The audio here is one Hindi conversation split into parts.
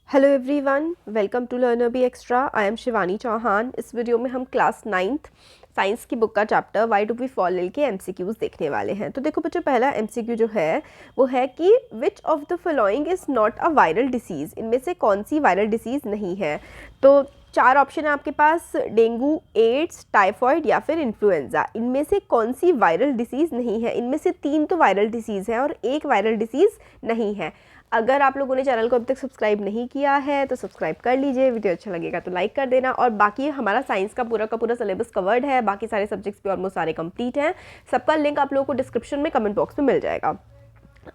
Hello everyone, welcome to learner B extra. I am Shivani Chauhan. इस वीडियो में हम क्लास 9th साइंस की बुक का chapter why do we fall ill के एमसीक्यूज़ देखने वाले हैं। तो देखो बच्चों, पहला एमसीक्यू जो है वो है कि विच of the following is not a viral disease. इनमें से कौन सी वायरल डिसीज़ नहीं है। तो चार ऑप्शन है आपके पास, डेंगू, एड्स, टाइफॉइड या फिर इन्फ्लुएंजा। इनमें से कौन सी वायरल डिसीज़ नहीं है। इनमें से 3 तो वायरल डिसीज़ है और एक वायरल डिसीज़ नहीं है। अगर आप लोगों ने चैनल को अभी तक सब्सक्राइब नहीं किया है तो सब्सक्राइब कर लीजिए। वीडियो अच्छा लगेगा तो लाइक कर देना। और बाकी हमारा साइंस का पूरा सिलेबस कवर्ड है। बाकी सारे सब्जेक्ट्स भी ऑलमोस्ट सारे कंप्लीट हैं। सबका लिंक आप लोगों को डिस्क्रिप्शन में कमेंट बॉक्स में मिल जाएगा। अब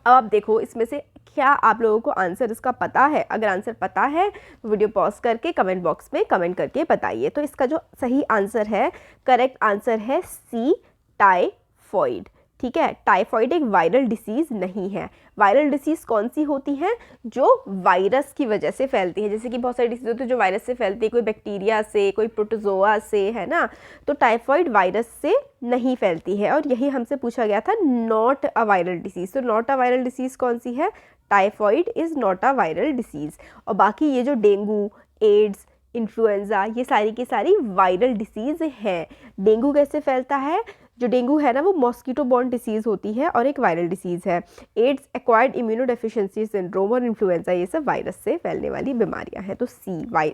आप देखो इसमें से क्या आप लोगों को आंसर इसका पता है। अगर आंसर पता है तो वीडियो पॉज करके कमेंट बॉक्स में कमेंट करके बताइए। तो इसका जो सही आंसर है, करेक्ट आंसर है सी, टाइफॉइड। ठीक है, टाइफॉइड एक वायरल डिसीज़ नहीं है। वायरल डिसीज़ कौन सी होती है? जो वायरस की वजह से फैलती है। जैसे कि बहुत सारी डिसीज़ होती है जो वायरस से फैलती है, कोई बैक्टीरिया से, कोई प्रोटोजोआ से, है ना। तो टाइफॉइड वायरस से नहीं फैलती है और यही हमसे पूछा गया था, नॉट अ वायरल डिसीज़। तो नॉट अ वायरल डिसीज़ कौन सी है? Typhoid is not a viral disease. और बाकी ये जो डेंगू, एड्स, इन्फ्लुएंजा, ये सारी की सारी वायरल डिसीज़ हैं। डेंगू कैसे फैलता है? जो डेंगू है ना वो मॉस्किटो बॉर्न डिसीज़ होती है और एक वायरल डिसीज़ है। AIDS acquired immunodeficiency syndrome और इन्फ्लुएंजा, ये सब वायरस से फैलने वाली बीमारियां हैं। तो C,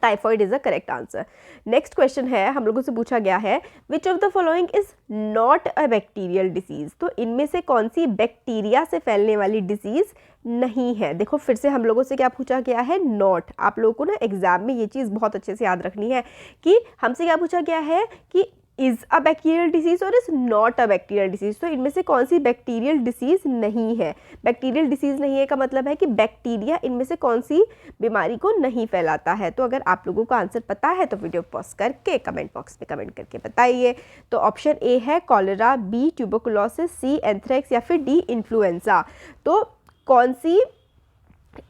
typhoid is a correct answer. Next question है, हम लोगों से पूछा गया है which of the following is not a bacterial disease. तो इनमें से कौन सी बैक्टीरिया से फैलने वाली डिसीज नहीं है। देखो फिर से हम लोगों से क्या पूछा गया है, नॉट। आप लोगों को ना एग्जाम में ये चीज़ बहुत अच्छे से याद रखनी है कि हमसे क्या पूछा गया है कि इज़ अ बैक्टीरियल डिसीज़ और is not a bacterial disease. तो इनमें से कौन सी बैक्टीरियल डिसीज़ नहीं है। बैक्टीरियल डिसीज़ नहीं है का मतलब है कि बैक्टीरिया इनमें से कौन सी बीमारी को नहीं फैलाता है। तो अगर आप लोगों को आंसर पता है तो वीडियो पॉज करके कमेंट बॉक्स में कमेंट करके बताइए। तो ऑप्शन ए है कॉलेरा, बी ट्यूबरकुलोसिस, सी एंथ्रेक्स या फिर डी इन्फ्लुएंजा। तो कौन सी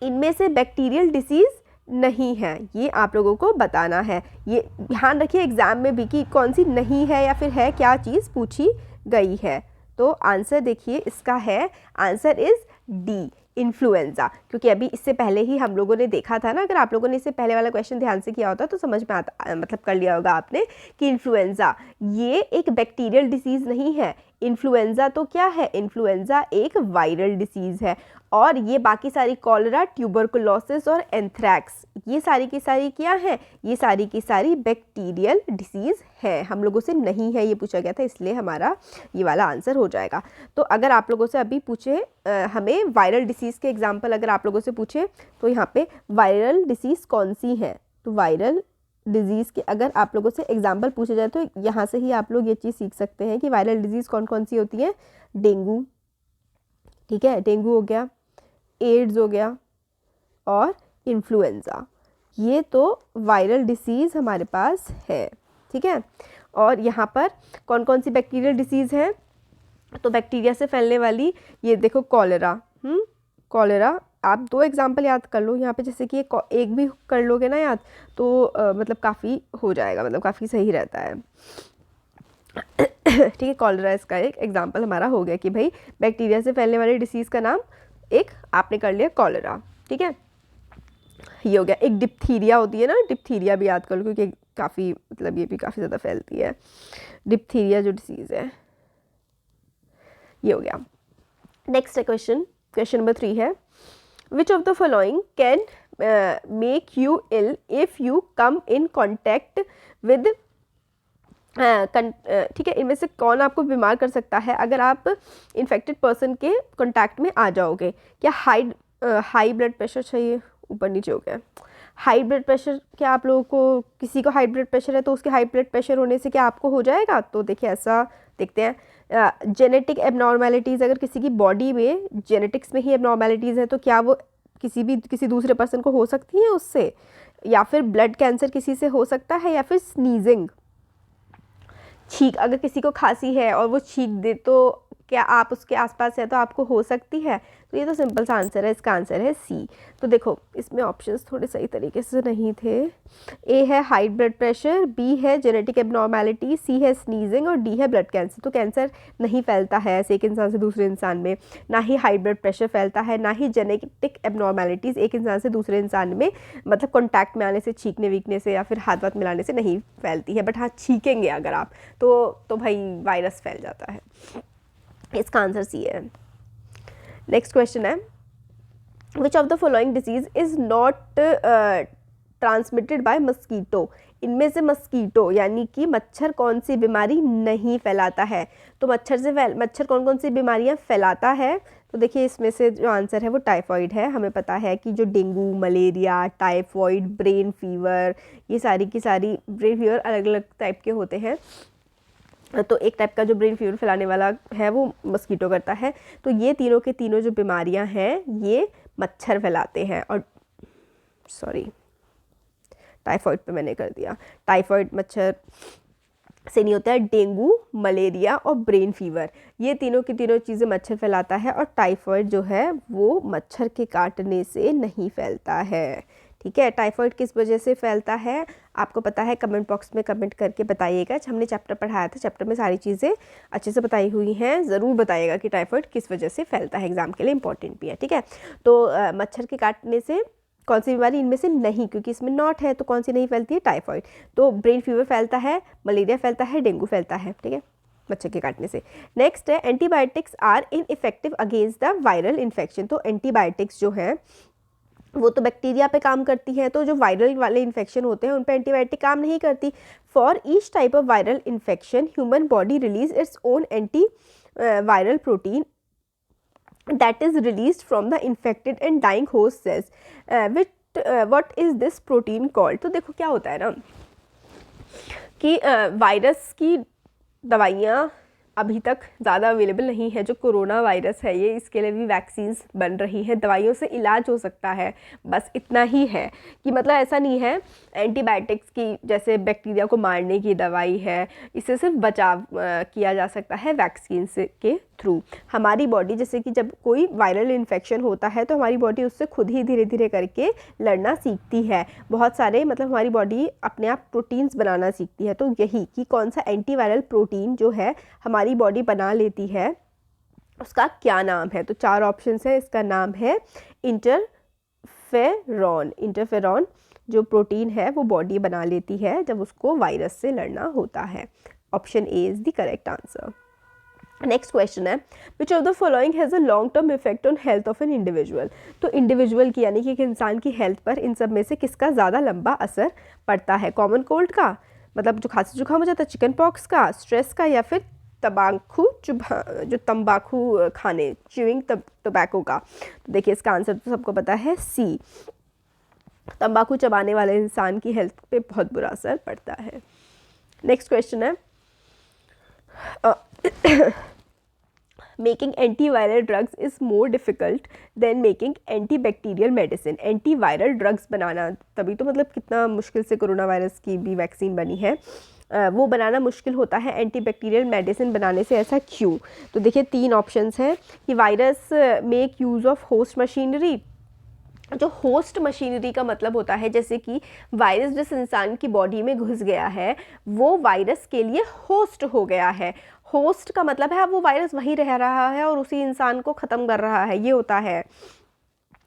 इनमें से बैक्टीरियल डिसीज़ नहीं है, ये आप लोगों को बताना है। ये ध्यान रखिए एग्जाम में भी कि कौन सी नहीं है या फिर है, क्या चीज़ पूछी गई है। तो आंसर देखिए इसका है, आंसर इज डी, इन्फ्लुएंजा। क्योंकि अभी इससे पहले ही हम लोगों ने देखा था ना, अगर आप लोगों ने इससे पहले वाला क्वेश्चन ध्यान से किया होता तो समझ में आता, मतलब कर लिया होगा आपने कि इन्फ्लुएंजा ये एक बैक्टीरियल डिसीज़ नहीं है। इन्फ्लुएंजा तो क्या है? इन्फ्लुएंजा एक वायरल डिसीज़ है। और ये बाकी सारी कॉलरा, ट्यूबरकुलोसिस और एंथ्रैक्स, ये सारी की सारी क्या है? ये सारी की सारी बैक्टीरियल डिसीज़ है। हम लोगों से नहीं है ये पूछा गया था, इसलिए हमारा ये वाला आंसर हो जाएगा। तो अगर आप लोगों से अभी पूछे हमें वायरल डिसीज़ के एग्जाम्पल अगर आप लोगों से पूछे तो यहाँ पे वायरल डिसीज़ कौन सी है, तो वायरल डिजीज़ के अगर आप लोगों से एग्जाम्पल पूछे जाए तो यहाँ से ही आप लोग ये चीज़ सीख सकते हैं कि वायरल डिजीज़ कौन कौन सी होती है। डेंगू, ठीक है, डेंगू हो गया, एड्स हो गया और इन्फ्लुएंजा, ये तो वायरल डिसीज़ हमारे पास है। ठीक है, और यहाँ पर कौन कौन सी बैक्टीरियल डिसीज़ है, तो बैक्टीरिया से फैलने वाली ये देखो कॉलेरा, कॉलेरा। आप 2 एग्जाम्पल याद कर लो यहाँ पे, जैसे कि एक भी कर लोगे ना याद तो मतलब काफ़ी हो जाएगा, मतलब काफ़ी सही रहता है। ठीक है, कॉलेरा इसका एक एग्जाम्पल हमारा हो गया कि भाई बैक्टीरिया से फैलने वाली डिसीज़ का नाम एक आपने कर लिया कॉलेरा। ठीक है, ये हो गया। एक डिप्थीरिया होती है ना, डिप्थीरिया भी याद कर लो क्योंकि काफ़ी मतलब ये भी काफ़ी ज़्यादा फैलती है। डिप्थीरिया जो डिसीज़ है ये हो गया। नेक्स्ट क्वेश्चन, क्वेश्चन नंबर 3 है which of the following can make you ill if you come in contact with, ठीक है, इनमें से कौन आपको बीमार कर सकता है अगर आप इन्फेक्टेड पर्सन के कांटेक्ट में आ जाओगे। क्या हाई ब्लड प्रेशर चाहिए, ऊपर नीचे हो गया। हाई ब्लड प्रेशर, क्या आप लोगों को किसी को हाई ब्लड प्रेशर है तो उसके हाई ब्लड प्रेशर होने से क्या आपको हो जाएगा? तो देखिए ऐसा देखते हैं, जेनेटिक एबनॉर्मेलिटीज़, अगर किसी की बॉडी में जेनेटिक्स में ही एबनॉर्मेलिटीज़ है तो क्या वो किसी दूसरे पर्सन को हो सकती है उससे, या फिर ब्लड कैंसर किसी से हो सकता है, या फिर स्नीजिंग, छींक, अगर किसी को खांसी है और वो छींक दे तो क्या आप उसके आसपास है तो आपको हो सकती है। तो ये तो सिंपल सा आंसर है, इसका आंसर है सी। तो देखो इसमें ऑप्शंस थोड़े सही तरीके से नहीं थे। ए है हाई ब्लड प्रेशर, बी है जेनेटिक एबनॉर्मेलिटी, सी है स्नीजिंग और डी है ब्लड कैंसर। तो कैंसर नहीं फैलता है ऐसे एक इंसान से दूसरे इंसान में, ना ही हाई ब्लड प्रेशर फैलता है, ना ही जेनेटिक एबनॉर्मेलिटीज़ एक इंसान से दूसरे इंसान में मतलब कॉन्टैक्ट में आने से, छींकने वीकने से या फिर हाथ वाथ मिलाने से नहीं फैलती है। बट हाँ छींकेंगे अगर आप तो भाई वायरस फैल जाता है। इसका आंसर सी है। नेक्स्ट क्वेश्चन है which of the following disease is not transmitted by mosquito. इनमें से मस्कीटो यानी कि मच्छर कौन सी बीमारी नहीं फैलाता है। तो मच्छर कौन कौन सी बीमारियां फैलाता है। तो देखिए इसमें से जो आंसर है वो टाइफॉइड है। हमें पता है कि जो dengue, malaria, typhoid, brain fever, ये सारी की सारी, ब्रेन फीवर अलग अलग टाइप के होते हैं। तो एक टाइप का जो ब्रेन फीवर फैलाने वाला है वो मस्कीटो करता है। तो ये तीनों के तीनों जो बीमारियां हैं ये मच्छर फैलाते हैं। और सॉरी टाइफॉइड पे मैंने कर दिया, टाइफॉइड मच्छर से नहीं होता है। डेंगू, मलेरिया और ब्रेन फीवर, ये तीनों की तीनों चीज़ें मच्छर फैलाता है। और टाइफॉइड जो है वो मच्छर के काटने से नहीं फैलता है। ठीक है, टाइफॉइड किस वजह से फैलता है आपको पता है, कमेंट बॉक्स में कमेंट करके बताइएगा। हमने चैप्टर पढ़ाया था, चैप्टर में सारी चीज़ें अच्छे से बताई हुई हैं। ज़रूर बताइएगा कि टाइफॉइड किस वजह से फैलता है, एग्जाम के लिए इंपॉर्टेंट भी है। ठीक है, तो मच्छर के काटने से कौन सी बीमारी इनमें से नहीं, क्योंकि इसमें नॉट है तो कौन सी नहीं फैलती है, टाइफॉइड। तो ब्रेन फीवर फैलता है, मलेरिया फैलता है, डेंगू फैलता है। ठीक है, मच्छर के काटने से। नेक्स्ट है antibiotics are ineffective against the viral infection. तो एंटीबायोटिक्स जो है वो तो बैक्टीरिया पे काम करती है, तो जो वायरल वाले इन्फेक्शन होते हैं उन पे एंटीबायोटिक काम नहीं करती। For each type of viral infection human body release its own anti viral protein that is released from the infected and dying host cells. What is this protein called? तो देखो क्या होता है ना कि वायरस की दवाइयाँ अभी तक ज़्यादा अवेलेबल नहीं है। जो कोरोना वायरस है ये, इसके लिए भी वैक्सीन्स बन रही हैं, दवाइयों से इलाज हो सकता है। बस इतना ही है कि मतलब ऐसा नहीं है एंटीबायोटिक्स की जैसे बैक्टीरिया को मारने की दवाई है, इससे सिर्फ बचाव किया जा सकता है वैक्सीन से के थ्रू। हमारी बॉडी जैसे कि जब कोई वायरल इन्फेक्शन होता है तो हमारी बॉडी उससे खुद ही धीरे धीरे करके लड़ना सीखती है। बहुत सारे मतलब हमारी बॉडी अपने आप प्रोटीन्स बनाना सीखती है। तो यही कि कौन सा एंटीवायरल प्रोटीन जो है हमारी बॉडी बना लेती है उसका क्या नाम है। तो 4 ऑप्शंस है, इसका नाम है इंटरफेरॉन। इंटरफेरॉन जो प्रोटीन है वो बॉडी बना लेती है जब उसको वायरस से लड़ना होता है। Option A is the correct answer. Next question है which of the following has a long term effect on health of an individual. तो इंडिविजुअल की यानी कि एक इंसान की हेल्थ पर इन सब में से किसका ज़्यादा लंबा असर पड़ता है। कॉमन कोल्ड का, मतलब जो खांसी जुकाम हो जाता है, चिकन पॉक्स का, स्ट्रेस का, या फिर जो तंबाकू खाने, च्यूइंग टोबैको का। तो देखिए इसका आंसर तो सबको पता है सी, तंबाकू चबाने वाले इंसान की हेल्थ पे बहुत बुरा असर पड़ता है। नेक्स्ट क्वेश्चन है making antiviral drugs is more difficult than making antibacterial medicine. Antiviral drugs बनाना, तभी तो मतलब कितना मुश्किल से कोरोना वायरस की भी वैक्सीन बनी है, वो बनाना मुश्किल होता है एंटीबैक्टीरियल मेडिसिन बनाने से। ऐसा क्यों? तो देखिए 3 ऑप्शंस हैं कि virus make use of host machinery. जो होस्ट मशीनरी का मतलब होता है जैसे कि वायरस जिस इंसान की बॉडी में घुस गया है वो वायरस के लिए होस्ट हो गया है। होस्ट का मतलब है अब वो वायरस वहीं रह रहा है और उसी इंसान को ख़त्म कर रहा है, ये होता है।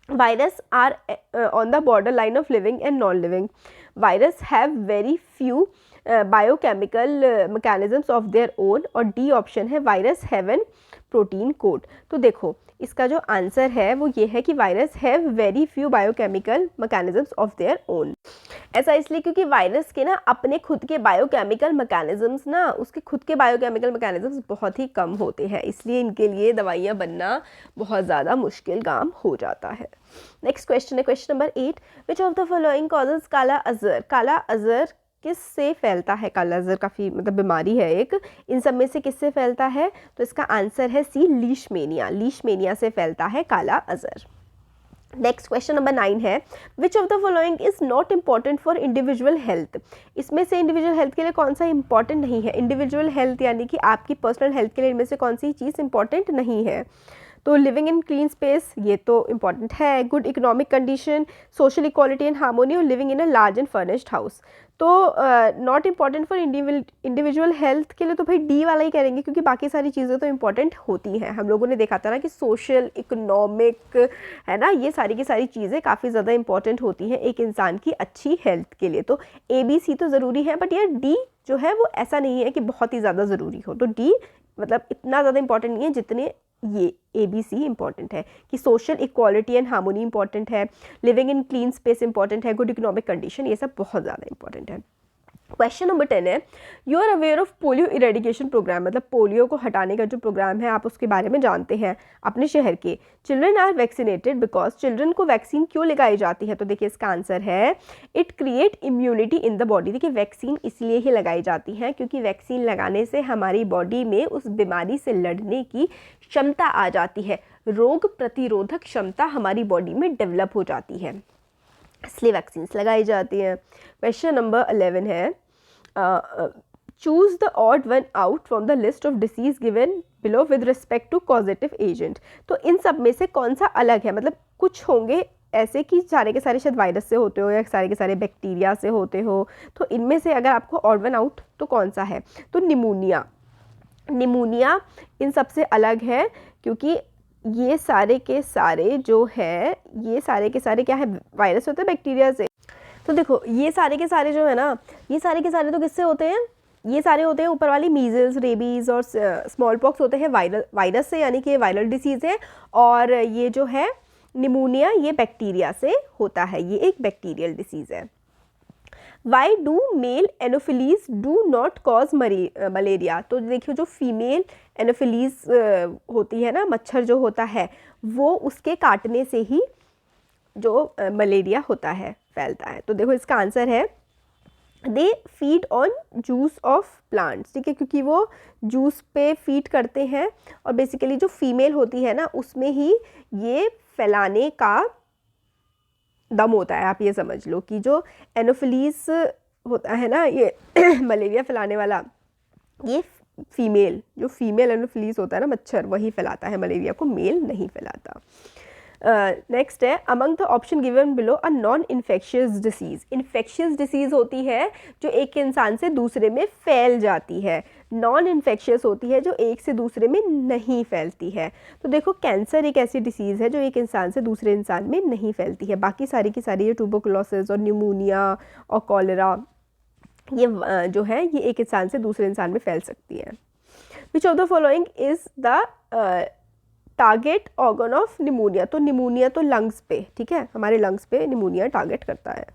Virus are on the border line of living and non living. Virus have very few biochemical mechanisms of their own. और डी ऑप्शन है virus have an protein code. तो देखो इसका जो आंसर है वो ये है कि virus have very few biochemical mechanisms of their own. ऐसा इसलिए क्योंकि वायरस के ना अपने खुद के बायोकेमिकल मैकेनिज्म्स ना, उसके खुद के बायोकेमिकल मैकेनिज्म्स बहुत ही कम होते हैं, इसलिए इनके लिए दवाइयाँ बनना बहुत ज़्यादा मुश्किल काम हो जाता है। नेक्स्ट क्वेश्चन है question number 8, which of the following causes काला अजर। काला अजर किससे फैलता है? काला अजर काफ़ी मतलब बीमारी है एक, इन सब में से किससे फैलता है? तो इसका आंसर है सी, लीशमेनिया। लीशमेनिया से फैलता है काला अजर। नेक्स्ट क्वेश्चन नंबर 9 है, which of the following is not important for individual health. इसमें से इंडिविजुअल हेल्थ के लिए कौन सा इंपॉर्टेंट नहीं है। इंडिविजुअल हेल्थ यानी कि आपकी पर्सनल हेल्थ के लिए इनमें से कौन सी चीज़ इंपॉर्टेंट नहीं है। तो लिविंग इन क्लीन स्पेस, ये तो इम्पॉर्टेंट है। Good economic condition, social equality and harmony और living in a large and furnished house. तो not important for individual health के लिए तो भाई डी वाला ही करेंगे, क्योंकि बाकी सारी चीज़ें तो इम्पॉर्टेंट होती हैं। हम लोगों ने देखा था ना कि सोशल इकोनॉमिक है ना, ये सारी की सारी चीज़ें काफ़ी ज़्यादा इंपॉर्टेंट होती हैं एक इंसान की अच्छी हेल्थ के लिए। तो ए बी सी तो ज़रूरी है, बट यार डी जो है वो ऐसा नहीं है कि बहुत ही ज़्यादा ज़रूरी हो। तो डी मतलब इतना ज़्यादा इंपॉर्टेंट नहीं है जितने ये ए बी सी इंपॉर्टेंट है, कि social equality and harmony important है, living in clean space important है, गुड इकोनॉमिक कंडीशन, ये सब बहुत ज़्यादा इंपॉर्टेंट है। क्वेश्चन नंबर 10 है, you are aware of polio eradication programme, मतलब पोलियो को हटाने का जो प्रोग्राम है आप उसके बारे में जानते हैं अपने शहर के। Children are vaccinated because, children को वैक्सीन क्यों लगाई जाती है। तो देखिए इसका आंसर है it create immunity in the body. देखिए वैक्सीन इसलिए ही लगाई जाती है क्योंकि वैक्सीन लगाने से हमारी बॉडी में उस बीमारी से लड़ने की क्षमता आ जाती है, रोग प्रतिरोधक क्षमता हमारी बॉडी में डेवलप हो जाती है, इसलिए वैक्सीन्स लगाई जाती हैं। क्वेश्चन नंबर 11 है, choose the odd one out from the list of disease given below with respect to causative agent. तो इन सब में से कौन सा अलग है, मतलब कुछ होंगे ऐसे कि सारे के सारे शायद वायरस से होते हो या सारे के सारे बैक्टीरिया से होते हो, तो इनमें से अगर आपको ऑड वन आउट तो कौन सा है। तो निमोनिया, निमोनिया इन सब से अलग है, क्योंकि ये सारे के सारे जो है, ये सारे के सारे क्या है, वायरस होते हैं बैक्टीरिया से। तो देखो ये सारे के सारे जो है ना, ये सारे के सारे तो किससे होते हैं, ये सारे होते हैं ऊपर वाली मीजल्स, रेबीज़ और स्मॉल पॉक्स होते हैं वायरस से, यानी कि ये वायरल डिसीज़ है। और ये जो है निमोनिया, ये बैक्टीरिया से होता है, ये एक बैक्टीरियल डिसीज़ है। Why do male anopheles do not cause malaria. तो देखिए जो फीमेल एनोफिलीज होती है ना, मच्छर जो होता है, वो उसके काटने से ही जो मलेरिया होता है, फैलता है। तो देखो इसका आंसर है they feed on juice of plants, ठीक है, क्योंकि वो जूस पे फीड करते हैं और बेसिकली जो फीमेल होती है ना उसमें ही ये फैलाने का दम होता है। आप ये समझ लो कि जो एनोफिलीज होता है ना, ये मलेरिया फैलाने वाला, ये फीमेल, जो फीमेल एनोफिलीज होता है ना मच्छर, वही फैलाता है मलेरिया को, मेल नहीं फैलाता। नेक्स्ट है, among the option given below a non infectious disease. Infectious disease होती है जो एक इंसान से दूसरे में फैल जाती है, नॉन इन्फेक्शियस होती है जो एक से दूसरे में नहीं फैलती है। तो देखो कैंसर एक ऐसी डिसीज़ है जो एक इंसान से दूसरे इंसान में नहीं फैलती है, बाकी सारी की सारी ये ट्यूबरकुलोसिस और न्यूमोनिया और कॉलेरा, ये जो है ये एक इंसान से दूसरे इंसान में फैल सकती है। Which of the following is the target organ of pneumonia. तो निमोनिया तो लंग्स पे, ठीक है, हमारे लंग्स पे निमोनिया टारगेट करता है।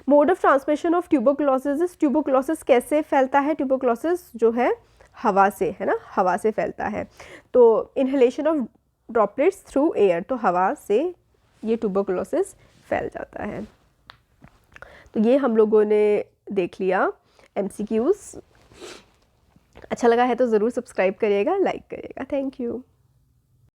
Mode of transmission of tuberculosis, tuberculosis कैसे फैलता है, ट्यूबरकुलोसिस जो है हवा से, है ना, हवा से फैलता है। तो inhalation of droplets through air, तो हवा से ये ट्यूबरकुलोसिस फैल जाता है। तो ये हम लोगों ने देख लिया MCQs। अच्छा लगा है तो ज़रूर सब्सक्राइब करिएगा, लाइक करिएगा। Thank you.